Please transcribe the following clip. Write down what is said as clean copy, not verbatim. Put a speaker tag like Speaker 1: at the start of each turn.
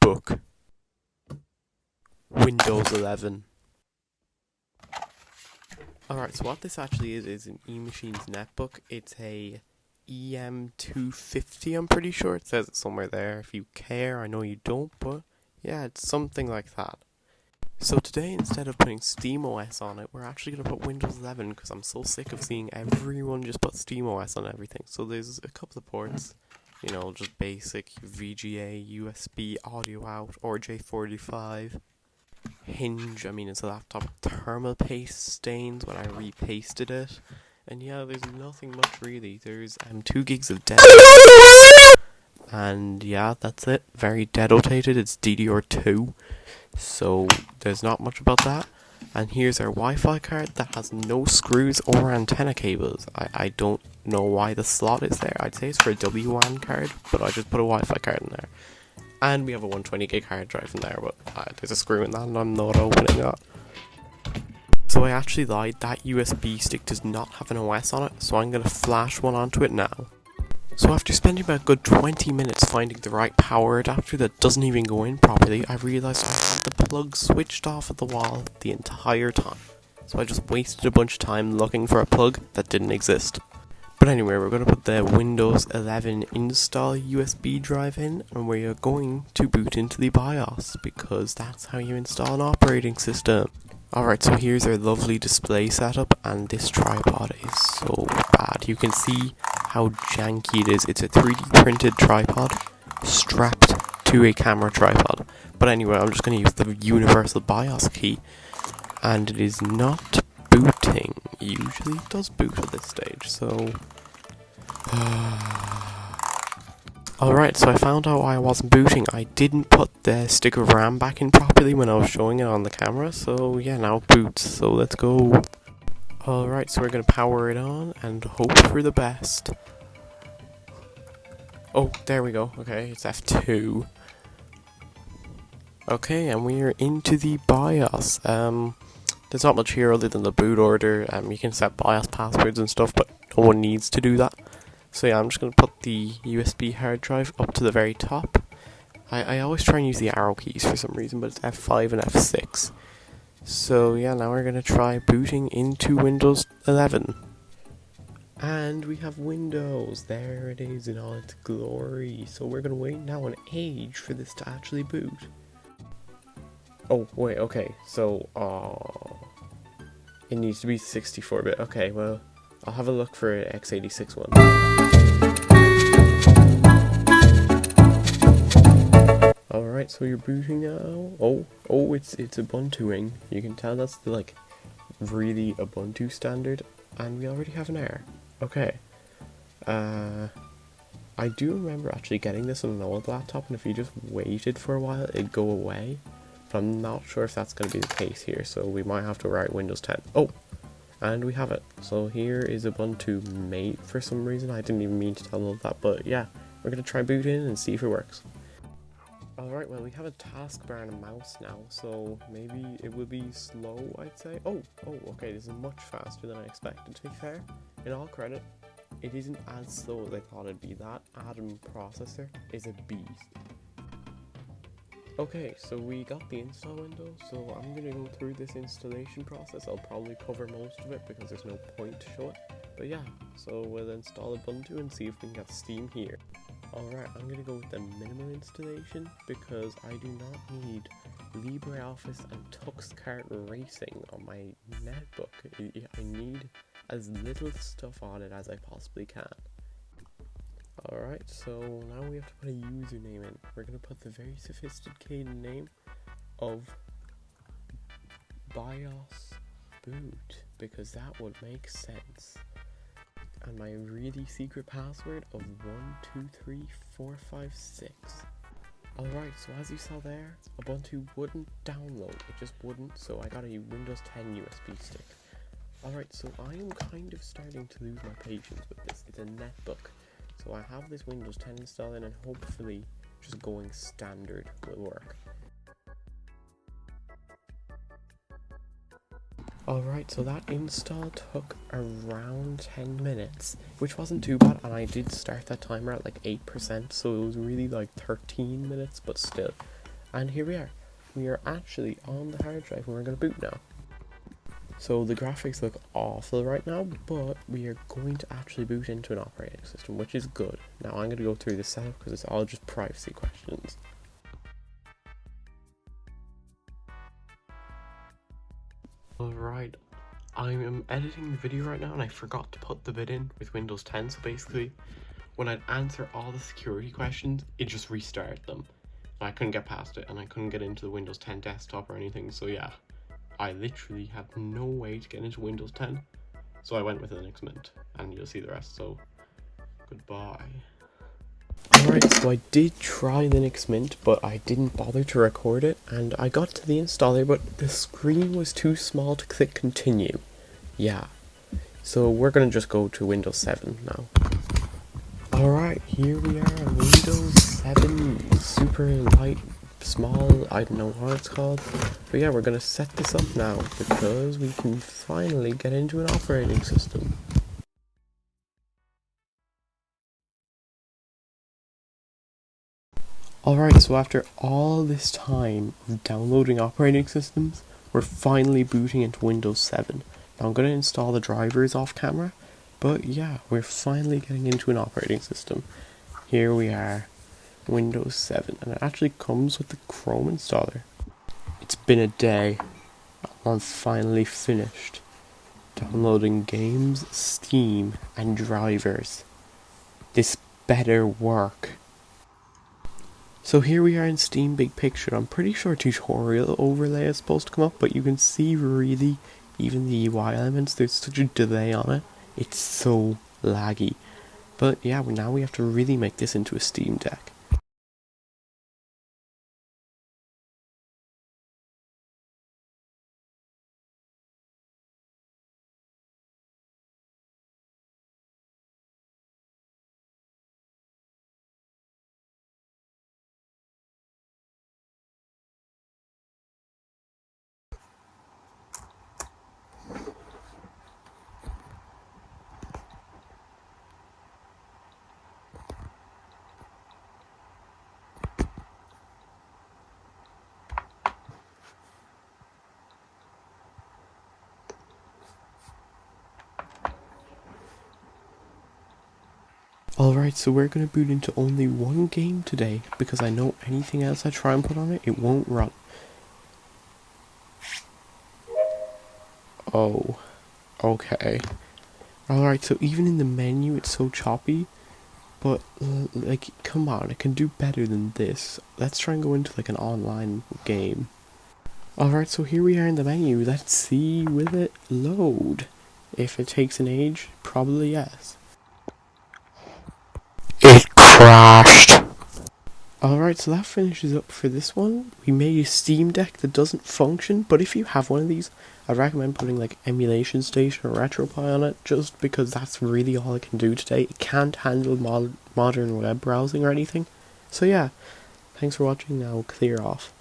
Speaker 1: Netbook, Windows 11. Alright, so what this actually is an eMachine's netbook. It's a EM250, I'm pretty sure. It says it somewhere there. If you care, I know you don't, but yeah, it's something like that. So today, instead of putting SteamOS on it, we're actually going to put Windows 11, because I'm so sick of seeing everyone just put SteamOS on everything. So there's a couple of ports, you know, just basic VGA, USB, audio out, or J45. Hinge, I mean, it's a laptop with thermal paste stains when I repasted it. And yeah, there's nothing much really. There's 2 gigs of data. And yeah, that's it. Very dedotated. It's DDR2. So there's not much about that. And here's our Wi-Fi card that has no screws or antenna cables. I don't know why the slot is there. I'd say it's for a WLAN card, but I just put a Wi-Fi card in there. And we have a 120 gig hard drive in there, but there's a screw in that and I'm not opening that. So I actually lied, that USB stick does not have an OS on it, so I'm going to flash one onto it now. So after spending about a good 20 minutes finding the right power adapter that doesn't even go in properly, I realised I had the plug switched off at the wall the entire time. So I just wasted a bunch of time looking for a plug that didn't exist. But anyway, we're going to put the Windows 11 install USB drive in, and we are going to boot into the BIOS, because that's how you install an operating system. Alright, so here's our lovely display setup, and this tripod is so bad. You can see how janky it is. It's a 3D printed tripod strapped to a camera tripod. But anyway, I'm just going to use the universal BIOS key, and it is not booting. Usually it does boot at this stage, so alright, so I found out why I wasn't booting. I didn't put the stick of RAM back in properly when I was showing it on the camera, so yeah, now it boots, so let's go. Alright, so we're gonna power it on and hope for the best. Oh, there we go. Okay, it's F2. Okay, and we are into the BIOS. There's not much here other than the boot order. You can set BIOS passwords and stuff, but no one needs to do that. So yeah, I'm just going to put the USB hard drive up to the very top. I always try and use the arrow keys for some reason, but it's F5 and F6. So yeah, now we're going to try booting into Windows 11. And we have Windows. There it is in all its glory. So we're going to wait now an age for this to actually boot. Oh, wait, okay, so, it needs to be 64-bit. Okay, well, I'll have a look for an x86 one. Alright, so you're booting now. Oh, it's Ubuntuing. You can tell that's the, like, really Ubuntu standard, and we already have an error. Okay. I do remember actually getting this on an old laptop, and if you just waited for a while, it'd go away. But I'm not sure if that's going to be the case here, so we might have to write Windows 10. Oh, and we have it. So here is Ubuntu Mate for some reason. I didn't even mean to download that, but yeah, we're going to try boot in and see if it works. Alright, well, we have a taskbar and a mouse now, so maybe it will be slow, I'd say. Oh, okay, this is much faster than I expected, to be fair. In all credit, it isn't as slow as I thought it'd be. That Atom processor is a beast. Okay, so we got the install window, so I'm going to go through this installation process. I'll probably cover most of it because there's no point to show it. But yeah, so we'll install Ubuntu and see if we can get Steam here. Alright, I'm going to go with the minimum installation because I do not need LibreOffice and TuxKart Racing on my netbook. I need as little stuff on it as I possibly can. Alright, so now we have to put a username in. We're going to put the very sophisticated name of BIOS boot, because that would make sense. And my really secret password of 123456. Alright, so as you saw there, Ubuntu wouldn't download, it just wouldn't, so I got a Windows 10 USB stick. Alright, so I am kind of starting to lose my patience with this. It's a netbook. So I have this Windows 10 installed in, and hopefully just going standard will work. Alright, so that install took around 10 minutes, which wasn't too bad, and I did start that timer at like 8%, so it was really like 13 minutes, but still. And here we are. We are actually on the hard drive and we're going to boot now. So the graphics look awful right now, but we are going to actually boot into an operating system, which is good. Now I'm going to go through the setup because it's all just privacy questions. Alright, I'm editing the video right now and I forgot to put the bit in with Windows 10, so basically when I'd answer all the security questions, it just restarted them. I couldn't get past it and I couldn't get into the Windows 10 desktop or anything, so yeah. I literally had no way to get into Windows 10, so I went with Linux Mint, and you'll see the rest, so goodbye. Alright, so I did try Linux Mint, but I didn't bother to record it, and I got to the installer, but the screen was too small to click continue. Yeah, so we're gonna just go to Windows 7 now. Alright, here we are on Windows 7, super light, small, I don't know what it's called, but yeah, we're gonna set this up now because we can finally get into an operating system. Alright, so after all this time of downloading operating systems, we're finally booting into Windows 7. Now I'm gonna install the drivers off camera, but yeah, we're finally getting into an operating system. Here we are. Windows 7, and it actually comes with the Chrome installer. It's been a day. I'm finally finished downloading games, Steam, and drivers. This better work. So here we are in Steam Big Picture. I'm pretty sure tutorial overlay is supposed to come up, but you can see really, even the UI elements, there's such a delay on it. It's so laggy. But yeah, now we have to really make this into a Steam Deck. Alright, so we're going to boot into only one game today, because I know anything else I try and put on it, it won't run. Oh, okay. Alright, so even in the menu it's so choppy, but, like, come on, it can do better than this. Let's try and go into, like, an online game. Alright, so here we are in the menu. Let's see, will it load? If it takes an age, probably yes. It crashed. Alright, so that finishes up for this one. We made a Steam Deck that doesn't function, but if you have one of these, I'd recommend putting like Emulation Station or RetroPie on it, just because that's really all it can do today. It can't handle modern web browsing or anything. So yeah, thanks for watching, now clear off.